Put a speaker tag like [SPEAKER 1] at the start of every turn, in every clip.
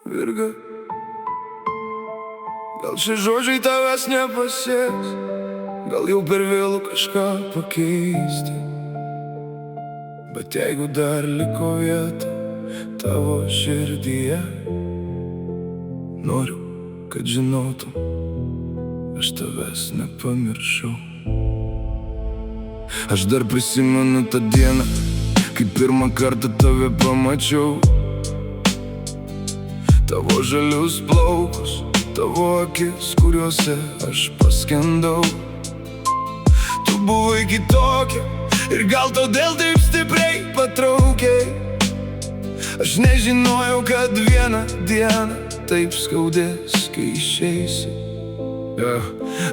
[SPEAKER 1] Virga, gal šie žodžiai tavęs nepasieks, gal jau per vėlu kažką pakeisti. Bet jeigu dar liko vieta tavo širdyje, noriu, kad žinotum, aš tavęs nepamiršau. Aš dar prisimenu tą dieną, kai pirmą kartą tave pamačiau. Tavo žalius plaukus, tavo akis, kuriuose aš paskendau. Tu buvai kitokia ir gal todėl taip stipriai patraukei. Aš nežinojau, kad vieną dieną taip skaudės, kai išeisi.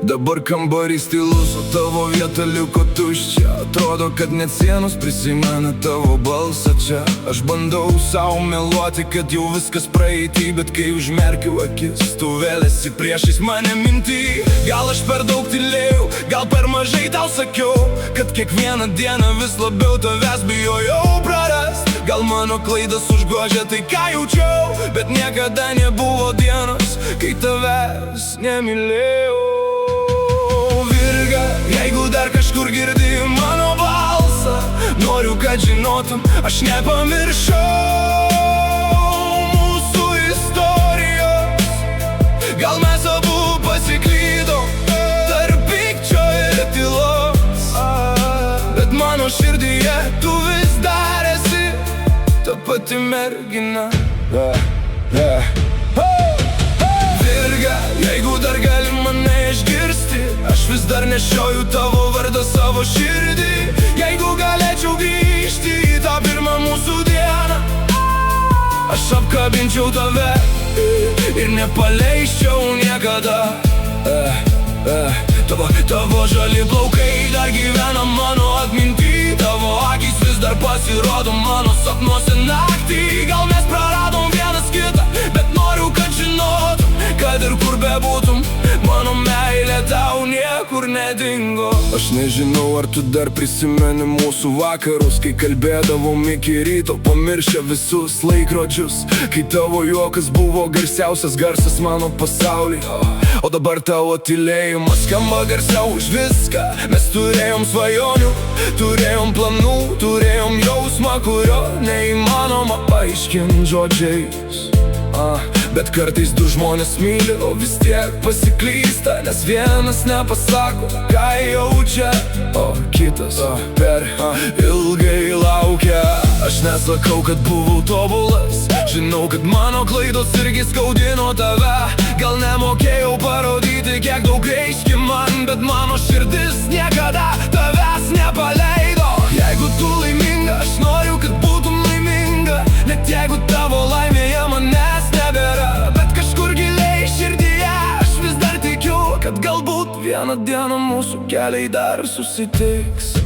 [SPEAKER 1] Dabar kambarys tylus, o tavo vieta liko tuščia. Atrodo, kad net sienos prisimena tavo balsą čia. Aš bandau savo meluoti, kad jau viskas praeity, bet kai užmerkiu akis, tu vėl esi priešais mane minty. Gal aš per daug tylėjau, gal per mažai tau sakiau, kad kiekvieną dieną vis labiau tavęs bijojau prarast. Gal mano klaidas užgožia tai, ką jaučiau, bet niekada nebuvo dienos, kai tavęs nemylėjau. Virga, jeigu dar kažkur girdi mano balsą, noriu, kad žinotum, aš nepamiršau mūsų istorijos. Gal mes abu pasiklydom tarp pykčio ir tylos, bet mano širdyje tu vis dar esi ta pati mergina. Virga, jeigu dar gali mane išgirsti, aš vis dar nešioju tavo vardą savo širdį. Jeigu galėčiau grįžti į tą pirmą mūsų dieną, aš apkabinčiau tave ir nepaleisčiau niekada. Tavo žali plaukai dar gyvena mano atminty, tavo akys vis dar pasirodo mano sapnuose naktį. Gal mes praradom vienas kitą, bet noriu, kad žinotum, kad ir kur bebūtum, mano meilė tau niekur nedingo. Aš nežinau, ar tu dar prisimeni mūsų vakarus, kai kalbėdavom iki ryto, pamiršę visus laikrodžius, kai tavo juokas buvo garsiausias garsas mano pasaulyje. O dabar tavo tylėjimas skamba garsiau už viską. Mes turėjom svajonių, turėjom planų, turėjom jausmą, kurio neįmanoma paaiškint žodžiais. Bet kartais du žmonės myli, o vis tiek pasiklysta, nes vienas nepasako, ką jaučia, o kitas per ilgai laukia. Aš nesakau, kad buvau tobulas, žinau, kad mano klaidos irgi skaudino tave. Gal nemokėjau parodyti, kiek daug reiškia man, bet mano širdis niekada tavęs nepaleido. Jeigu tu laiminga, aš noriu, kad būtum laiminga, net jeigu tavo laimėje manęs nebėra. Bet kažkur giliai širdyje aš vis dar tikiu, kad galbūt vieną dieną mūsų keliai dar susitiks.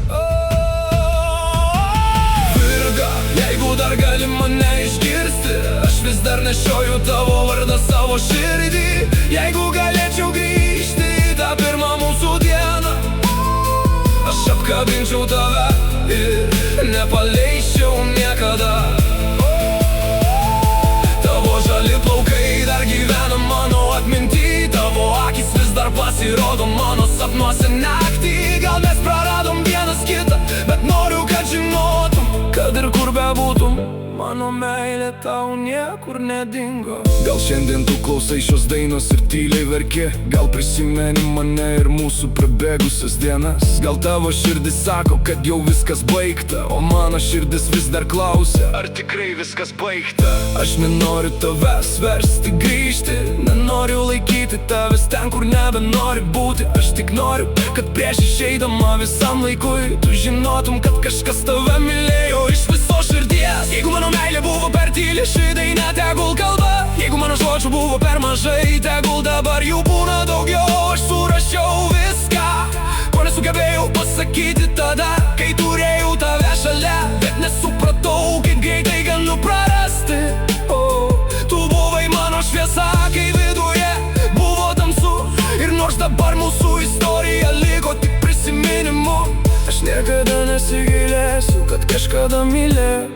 [SPEAKER 1] Virga, jeigu dar gali mane išgirsti, aš vis dar nešioju tavo vardą savo širdį. Jeigu galėčiau grįžti į tą pirmą mūsų dieną, aš apkabinčiau tave ir nepaleisčiau niekada. Tavo žali plaukai dar gyvena mano atminty, tavo akys vis dar pasirodo mano sapnuose naktį. Gal mes praradom vienas kitą, bet noriu, kad žinotum, kad ir kur bebūtum, mano meilė tau niekur nedingo. Gal šiandien tu klausai šios dainos ir tyliai verki, gal prisimeni mane ir mūsų prabėgusias dienas. Gal tavo širdis sako, kad jau viskas baigta, o mano širdis vis dar klausia, ar tikrai viskas baigta. Aš nenoriu tavęs versti grįžti, nenoriu laikyti tavęs ten, kur nebenori būti. Aš tik noriu, kad prieš išeidama visam laikui tu žinotum, kad kažkas tave mylėjo iš viso širdies. Jeigu mano meilė buvo per tyli, ši daina tegul kalba. Jeigu mano žodžių buvo per mažai, tegul dabar jų būna daugiau. Aš surašiau viską, ko nesugebėjau pasakyti tada, kai turėjau tave šalia, bet nesupratau, kaip greitai galiu prarasti. Tu buvai mano šviesa, kai viduje buvo tamsu, ir nors dabar mūsų istorija liko tik prisiminimu, aš niekada nesigailėsiu, kad kažkada mylėjau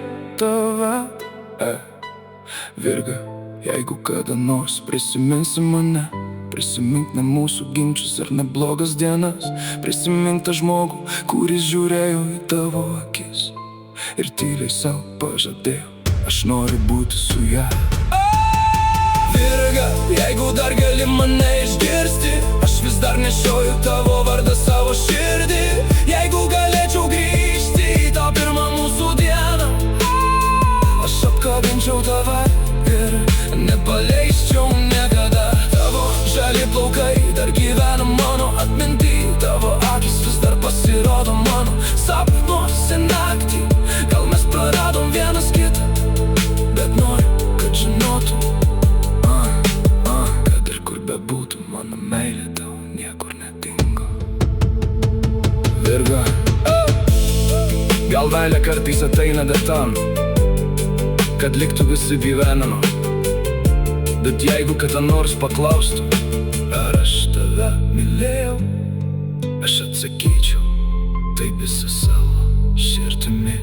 [SPEAKER 1] tave. Virga. Jeigu kada nors prisiminsi mane, prisimink ne mūsų ginčius ir ne blogas dienas. Prisimink tą žmogų, kuris žiūrėjo į tavo akis ir tyliai savo pažadėjo: aš noriu būti su ja. Virga, jeigu dar gali mane išgirsti, aš vis dar nešioju tavo vardą savo širdį. Jeigu galėčiau grįžti į tą pirmą mūsų dieną, aš apkabinčiau tave ir nepaleisčiau niekada. Tavo žali plaukai dar gyvena mano atminty, tavo akis vis dar pasirodo mano sapnuose naktį. Gal mes praradom vienas kitą, bet noriu, kad žinotum, kad ir kur bebūtų, mano meilė tau niekur nedingo. Virga, gal meilė kartais ateina dėl tam, kad liktų visi gyvenimo. Bet jeigu kada nors paklaustų, ar aš tave mylėjau, aš atsakyčiau: taip visą savo širdimi.